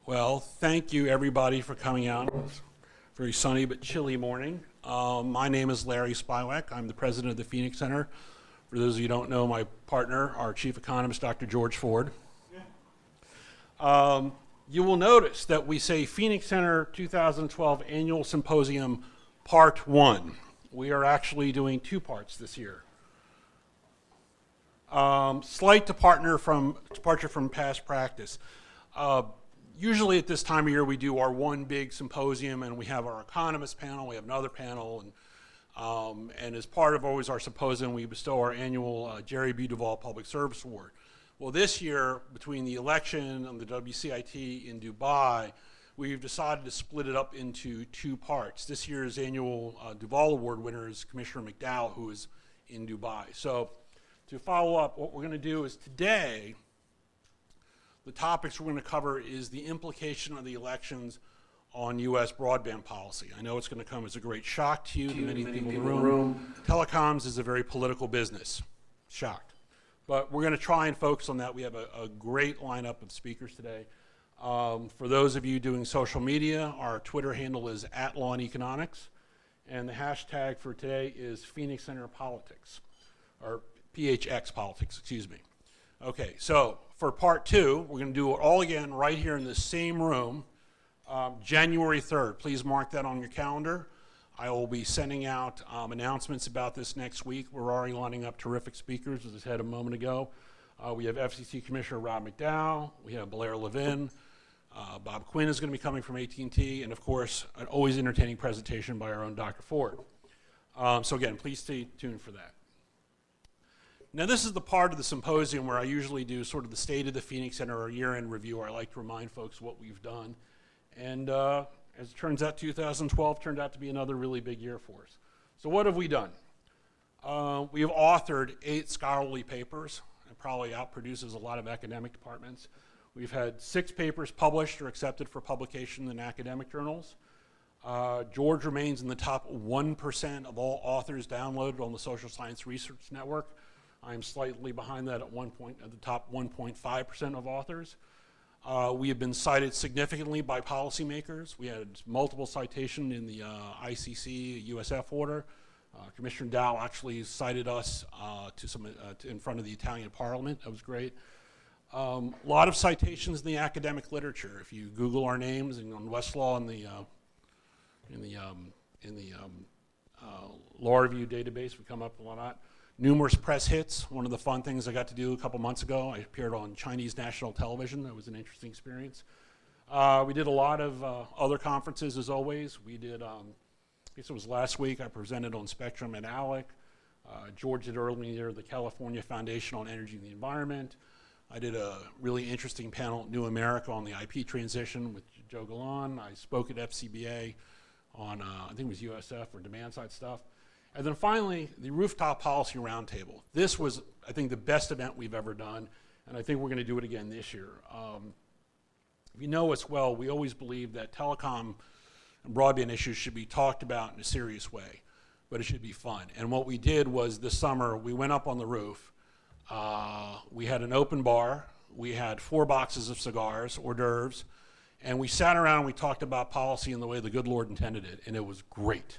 Well, thank you everybody for coming out. It's a very sunny but chilly morning. My name is Larry Spiwak. I'm the president of the Phoenix Center. For those of you who don't know, my partner, our chief economist, Dr. George Ford. You will notice that we say Phoenix Center 2012 Annual Symposium Part 1. We are actually doing two parts this year. Slight departure from past practice. Usually at this time of year we do our one big symposium and we have our economist panel, we have another panel, and as part of always our symposium we bestow our annual Jerry B. Duvall Public Service Award. Well, this year, between the election and the WCIT in Dubai, we've decided to split it up into two parts. This year's annual Duvall Award winner is Commissioner McDowell, who is in Dubai. So to follow up, what we're going to do is today, the topics we're going to cover is the implication of the elections on U.S. broadband policy. I know it's going to come as a great shock to you, to many people in the room. Telecoms is a very political business. Shocked. But we're going to try and focus on that. We have a great lineup of speakers today. For those of you doing social media, our Twitter handle is @LawandEconomics, and the hashtag for today is Phoenix Center Politics, or PHX Politics, excuse me. Okay, so for part two, we're going to do it all again right here in the same room, January 3rd. Please mark that on your calendar. I will be sending out announcements about this next week. We're already lining up terrific speakers, as I said a moment ago. We have FCC Commissioner Rob McDowell. We have Blair Levin. Bob Quinn is going to be coming from AT&T. And, of course, an always entertaining presentation by our own Dr. Ford. So, again, please stay tuned for that. Now, this is the part of the symposium where I usually do sort of the state of the Phoenix Center or year-end review, where I like to remind folks what we've done. And as it turns out, 2012 turned out to be another really big year for us. So what have we done? We have authored 8 scholarly papers. It probably outproduces a lot of academic departments. We've had 6 papers published or accepted for publication in academic journals. George remains in the top 1% of all authors downloaded on the Social Science Research Network. I'm slightly behind that at the top 1.5% of authors. We have been cited significantly by policymakers. We had multiple citations in the ICC USF order. Commissioner Dow actually cited us in front of the Italian Parliament. That was great. A lot of citations in the academic literature. If you Google our names and on Westlaw in the law review database, we come up a lot. Numerous press hits. One of the fun things I got to do a couple months ago, I appeared on Chinese national television. That was an interesting experience. We did a lot of other conferences, as always. We did, I guess it was last week, I presented on Spectrum and ALEC. George did earlier the California Foundation on Energy and the Environment. I did a really interesting panel at New America on the IP transition with Joe Galan. I spoke at FCBA on, I think it was USF or demand side stuff. And then finally, the Rooftop Policy Roundtable. This was, I think, the best event we've ever done, and I think we're going to do it again this year. If you know us well, we always believe that telecom and broadband issues should be talked about in a serious way, but it should be fun. And what we did was this summer, we went up on the roof. We had an open bar. We had 4 boxes of cigars, hors d'oeuvres, and we sat around and we talked about policy in the way the good Lord intended it, and it was great.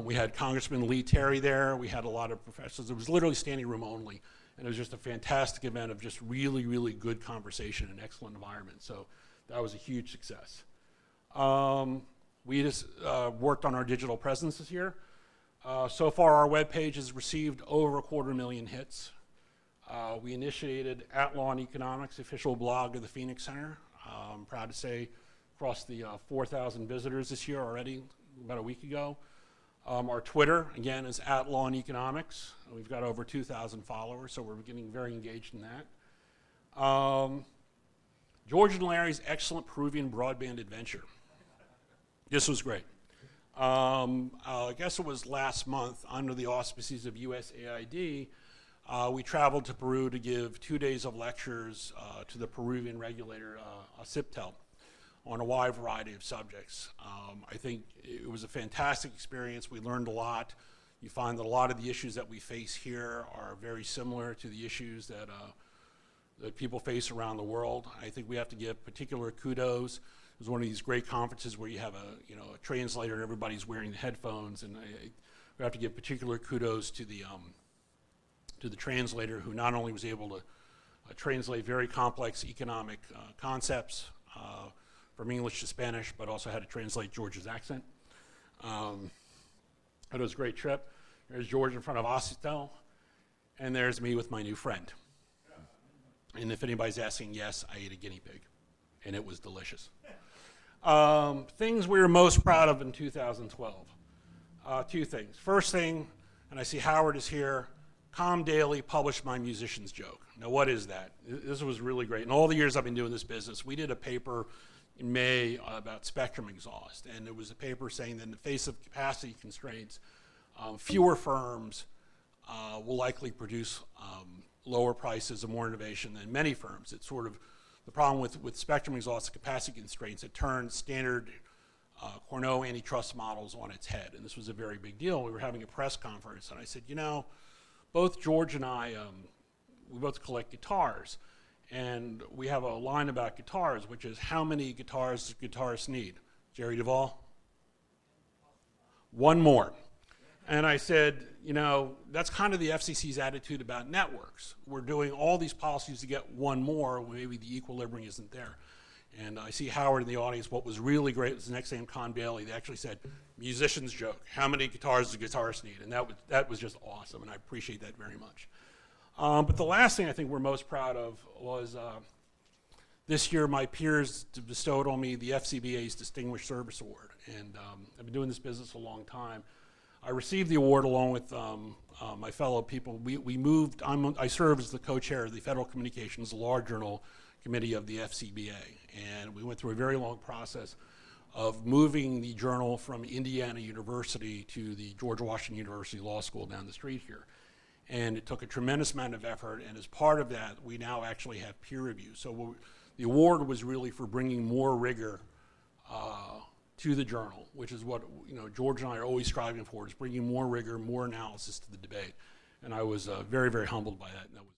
We had Congressman Lee Terry there. We had a lot of professionals. It was literally standing room only, and it was just a fantastic event of just really, really good conversation and excellent environment. So that was a huge success. We just worked on our digital presence this year. So far, our webpage has received over 250,000 hits. We initiated @LawandEconomics, official blog of the Phoenix Center. I'm proud to say crossed the 4,000 visitors this year already, about a week ago. Our Twitter, again, is @LawandEconomics. We've got over 2,000 followers, so we're getting very engaged in that. George and Larry's excellent Peruvian broadband adventure. This was great. I guess it was last month, under the auspices of USAID, we traveled to Peru to give 2 days of lectures to the Peruvian regulator, CIPTEL, on a wide variety of subjects. I think it was a fantastic experience. We learned a lot. You find that a lot of the issues that we face here are very similar to the issues that that people face around the world. I think we have to give particular kudos. It was one of these great conferences where you have a translator and everybody's wearing the headphones, and we have to give particular kudos to the translator, who not only was able to translate very complex economic concepts from English to Spanish, but also had to translate George's accent. It was a great trip. There's George in front of Austel, and there's me with my new friend. And if anybody's asking, yes, I ate a guinea pig, and it was delicious. Things we were most proud of in 2012. Two things. First thing, and I see Howard is here, Com Daily published my musician's joke. Now, what is that? This was really great. In all the years I've been doing this business, we did a paper in May about spectrum exhaust, and it was a paper saying that in the face of capacity constraints, fewer firms will likely produce lower prices and more innovation than many firms. It's sort of the problem with spectrum exhaust and capacity constraints. It turns standard Cornell antitrust models on its head, and this was a very big deal. We were having a press conference, and I said, you know, both George and I, we both collect guitars, and we have a line about guitars, which is, how many guitars does guitarists need? Jerry Duvall? One more. And I said, you know, that's kind of the FCC's attitude about networks. We're doing all these policies to get one more, when maybe the equilibrium isn't there. And I see Howard in the audience. What was really great was the next day in Con Bailey, they actually said, musician's joke, how many guitars does a guitarist need? And that was just awesome, and I appreciate that very much. But the last thing I think we're most proud of was this year my peers bestowed on me the FCBA's Distinguished Service Award. And I've been doing this business a long time. I received the award along with my fellow people. We moved, I serve as the co-chair of the Federal Communications Law Journal Committee of the FCBA. And we went through a very long process of moving the journal from Indiana University to the George Washington University Law School down the street here. And it took a tremendous amount of effort, and as part of that, we now actually have peer review. So the award was really for bringing more rigor to the journal, which is what George and I are always striving for, is bringing more rigor, more analysis to the debate. And I was very, very humbled by that. And that was